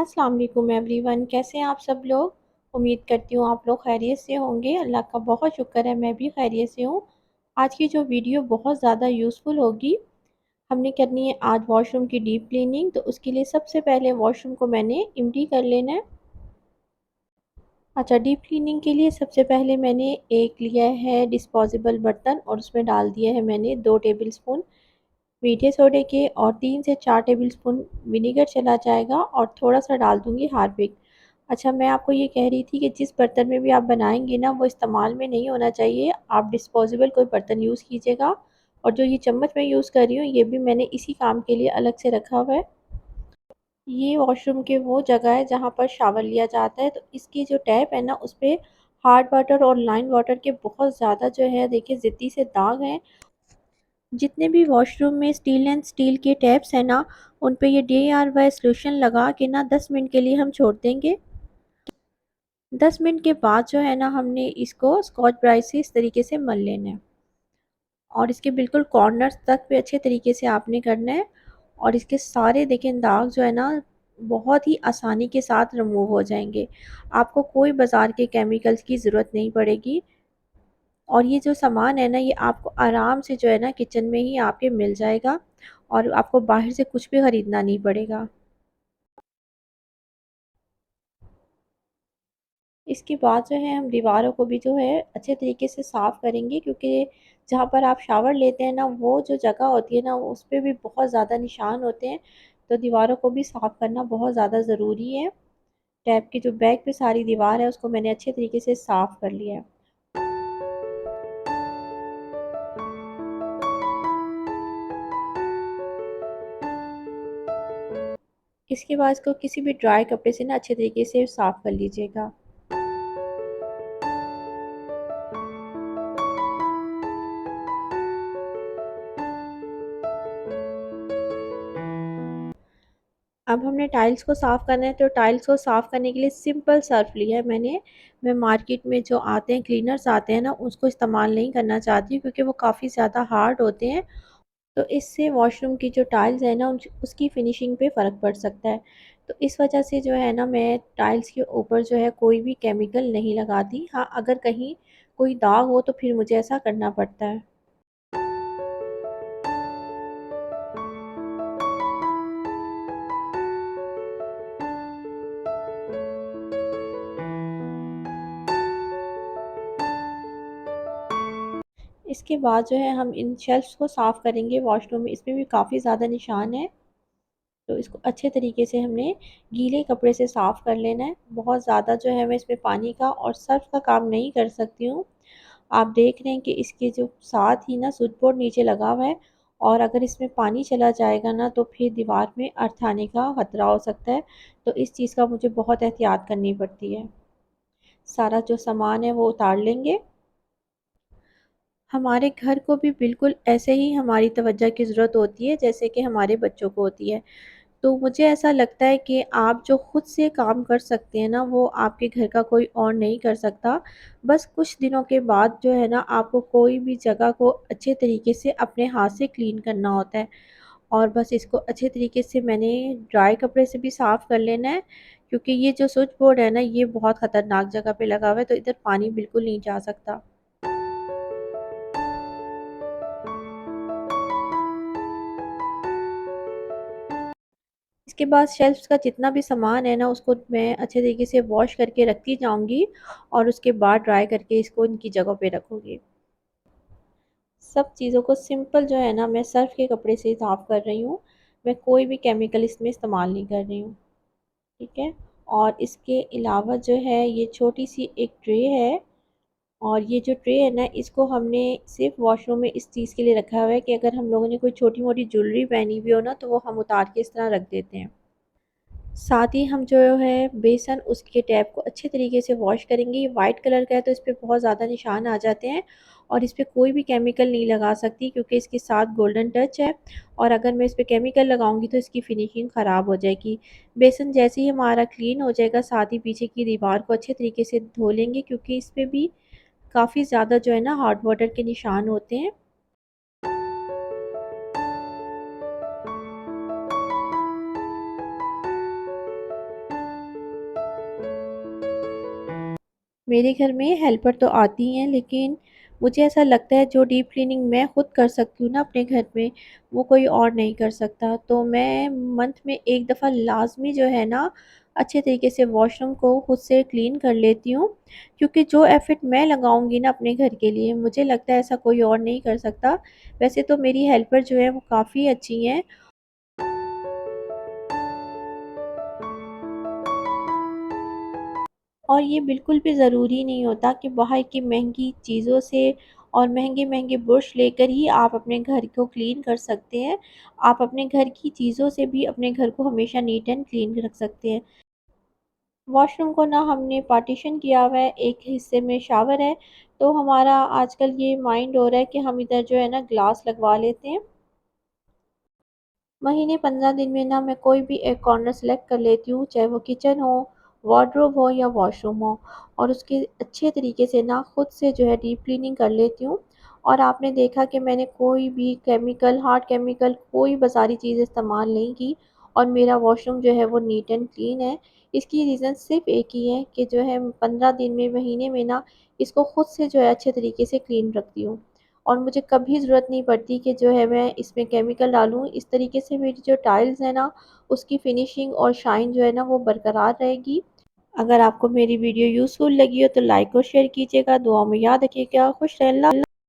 अस्सलाम वालेकुम एवरीवन, कैसे हैं आप सब लोग। उम्मीद करती हूँ आप लोग खैरियत से होंगे। अल्लाह का बहुत शुक्र है, मैं भी खैरियत से हूँ। आज की जो वीडियो बहुत ज़्यादा यूज़फुल होगी। हमने करनी है आज वॉशरूम की डीप क्लीनिंग। तो उसके लिए सबसे पहले वॉशरूम को मैंने एम्प्टी कर लेना है। अच्छा, डीप क्लीनिंग के लिए सबसे पहले मैंने एक लिया है डिस्पोजेबल बर्तन और उसमें डाल दिया है मैंने 2 टेबल स्पून मीठे सोडे के और 3 से 4 टेबल स्पून विनेगर चला जाएगा और थोड़ा सा डाल दूंगी हार्पिक। अच्छा, मैं आपको ये कह रही थी कि जिस बर्तन में भी आप बनाएंगे ना, वो इस्तेमाल में नहीं होना चाहिए। आप डिस्पोजेबल कोई बर्तन यूज़ कीजिएगा। और जो ये चम्मच मैं यूज़ कर रही हूँ, ये भी मैंने इसी काम के लिए अलग से रखा हुआ है। ये वॉशरूम के वो जगह है जहाँ पर शावर लिया जाता है। तो इसकी जो टैप है ना, उस पर हार्ड वाटर और लाइन वाटर के बहुत ज़्यादा जो है, देखिए ज़िद्दी से दाग हैं। जितने भी वॉशरूम में स्टील एंड स्टील के टैप्स हैं ना, उन पे ये DIY सॉल्यूशन लगा के ना 10 मिनट के लिए हम छोड़ देंगे। 10 मिनट के बाद जो है ना, हमने इसको स्कॉच ब्राइट से इस तरीके से मल लेना है और इसके बिल्कुल कॉर्नर्स तक भी अच्छे तरीके से आपने करना है। और इसके सारे देखें दाग जो है ना, बहुत ही आसानी के साथ रिमूव हो जाएंगे। आपको कोई बाज़ार के केमिकल्स की ज़रूरत नहीं पड़ेगी। और ये जो सामान है ना, ये आपको आराम से जो है ना किचन में ही आपके मिल जाएगा और आपको बाहर से कुछ भी ख़रीदना नहीं पड़ेगा। इसके बाद जो है हम दीवारों को भी जो है अच्छे तरीके से साफ़ करेंगे, क्योंकि जहाँ पर आप शावर लेते हैं ना, वो जो जगह होती है ना, उस पर भी बहुत ज़्यादा निशान होते हैं। तो दीवारों को भी साफ़ करना बहुत ज़्यादा ज़रूरी है। टैप की जो बैक पे सारी दीवार है, उसको मैंने अच्छे तरीके से साफ़ कर लिया है। इसके बाद इसको किसी भी ड्राई कपड़े से ना अच्छे तरीके से साफ़ कर लीजिएगा। अब हमने टाइल्स को साफ़ करना है। तो टाइल्स को साफ़ करने के लिए सिंपल सर्फ लिया है मैंने। मैं मार्केट में जो आते हैं क्लीनर्स आते हैं ना, उसको इस्तेमाल नहीं करना चाहती हूँ, क्योंकि वो काफ़ी ज़्यादा हार्ड होते हैं। तो इससे वॉशरूम की जो टाइल्स है ना, उसकी फिनिशिंग पे फ़र्क पड़ सकता है। तो इस वजह से जो है ना, मैं टाइल्स के ऊपर जो है कोई भी केमिकल नहीं लगाती। हाँ, अगर कहीं कोई दाग हो तो फिर मुझे ऐसा करना पड़ता है। इसके बाद जो है हम इन शेल्फ्स को साफ़ करेंगे वॉशरूम में। इसमें भी काफ़ी ज़्यादा निशान है। तो इसको अच्छे तरीके से हमने गीले कपड़े से साफ़ कर लेना है। बहुत ज़्यादा जो है मैं इसमें पानी का और सर्फ़ का काम नहीं कर सकती हूँ। आप देख रहे हैं कि इसके जो साथ ही ना स्विच बोर्ड नीचे लगा हुआ है, और अगर इसमें पानी चला जाएगा ना, तो फिर दीवार में अर्थ आने का खतरा हो सकता है। तो इस चीज़ का मुझे बहुत एहतियात करनी पड़ती है। सारा जो सामान है वो उतार लेंगे। हमारे घर को भी बिल्कुल ऐसे ही हमारी तवज्जो की ज़रूरत होती है, जैसे कि हमारे बच्चों को होती है। तो मुझे ऐसा लगता है कि आप जो खुद से काम कर सकते हैं ना, वो आपके घर का कोई और नहीं कर सकता। बस कुछ दिनों के बाद जो है ना, आपको कोई भी जगह को अच्छे तरीके से अपने हाथ से क्लीन करना होता है। और बस इसको अच्छे तरीके से मैंने ड्राई कपड़े से भी साफ़ कर लेना है, क्योंकि ये जो स्विच बोर्ड है ना, ये बहुत ख़तरनाक जगह पे लगा हुआ है, तो इधर पानी बिल्कुल नहीं जा सकता। इसके बाद शेल्फ्स का जितना भी सामान है ना, उसको मैं अच्छे तरीके से वॉश करके रखती जाऊंगी और उसके बाद ड्राई करके इसको इनकी जगह पे रखूंगी। सब चीज़ों को सिंपल जो है ना, मैं सर्फ के कपड़े से साफ़ कर रही हूँ। मैं कोई भी केमिकल इसमें इस्तेमाल नहीं कर रही हूँ। ठीक है। और इसके अलावा जो है, ये छोटी सी एक ट्रे है। और ये जो ट्रे है ना, इसको हमने सिर्फ वॉशरूम में इस चीज़ के लिए रखा हुआ है कि अगर हम लोगों ने कोई छोटी मोटी ज्वेलरी पहनी हुई हो ना, तो वो हम उतार के इस तरह रख देते हैं। साथ ही हम जो है बेसन, उसके टैप को अच्छे तरीके से वॉश करेंगे। ये वाइट कलर का है, तो इस पे बहुत ज़्यादा निशान आ जाते हैं। और इस पे कोई भी केमिकल नहीं लगा सकती, क्योंकि इसके साथ गोल्डन टच है। और अगर मैं इस पे केमिकल लगाऊंगी तो इसकी फिनिशिंग ख़राब हो जाएगी। बेसन जैसे ही हमारा क्लीन हो जाएगा, साथ ही पीछे की दीवार को अच्छे तरीके से धो लेंगे, क्योंकि इस पे भी काफ़ी ज़्यादा जो है ना हॉट वाटर के निशान होते हैं। मेरे घर में हेल्पर तो आती हैं, लेकिन मुझे ऐसा लगता है जो डीप क्लीनिंग मैं खुद कर सकती हूँ ना अपने घर में, वो कोई और नहीं कर सकता। तो मैं मंथ में एक दफ़ा लाज़मी जो है ना अच्छे तरीके से वॉशरूम को खुद से क्लीन कर लेती हूँ, क्योंकि जो एफ़र्ट मैं लगाऊँगी ना अपने घर के लिए, मुझे लगता है ऐसा कोई और नहीं कर सकता। वैसे तो मेरी हेल्पर जो है वो काफ़ी अच्छी हैं। और ये बिल्कुल भी ज़रूरी नहीं होता कि बाहर की महँगी चीज़ों से और महँगे-महँगे ब्रुश लेकर ही आप अपने घर को क्लीन कर सकते हैं। आप अपने घर की चीज़ों से भी अपने घर को हमेशा नीट एंड क्लीन रख सकते हैं। वॉशरूम को ना हमने पार्टीशन किया हुआ है, एक हिस्से में शावर है, तो हमारा आजकल ये माइंड हो रहा है कि हम इधर जो है ना ग्लास लगवा लेते हैं। महीने 15 दिन में ना मैं कोई भी एक कॉर्नर सेलेक्ट कर लेती हूँ, चाहे वो किचन हो, वार्डरोब हो या वॉशरूम हो, और उसकी अच्छे तरीके से ना खुद से जो है डीप क्लीनिंग कर लेती हूँ। और आपने देखा कि मैंने कोई भी केमिकल, हार्ड केमिकल, कोई बाज़ारी चीज़ इस्तेमाल नहीं की, और मेरा वॉशरूम जो है वो नीट एंड क्लीन है। इसकी रीज़न सिर्फ़ एक ही है कि जो है 15 दिन में, महीने में ना इसको खुद से जो है अच्छे तरीके से क्लीन रखती हूँ। और मुझे कभी ज़रूरत नहीं पड़ती कि जो है मैं इसमें केमिकल डालूँ। इस तरीके से मेरी जो टाइल्स है ना, उसकी फिनिशिंग और शाइन जो है ना वो बरकरार रहेगी। अगर आपको मेरी वीडियो यूज़फुल लगी हो तो लाइक और शेयर कीजिएगा। दुआओं में याद रखिएगा। खुश रहें। अल्लाह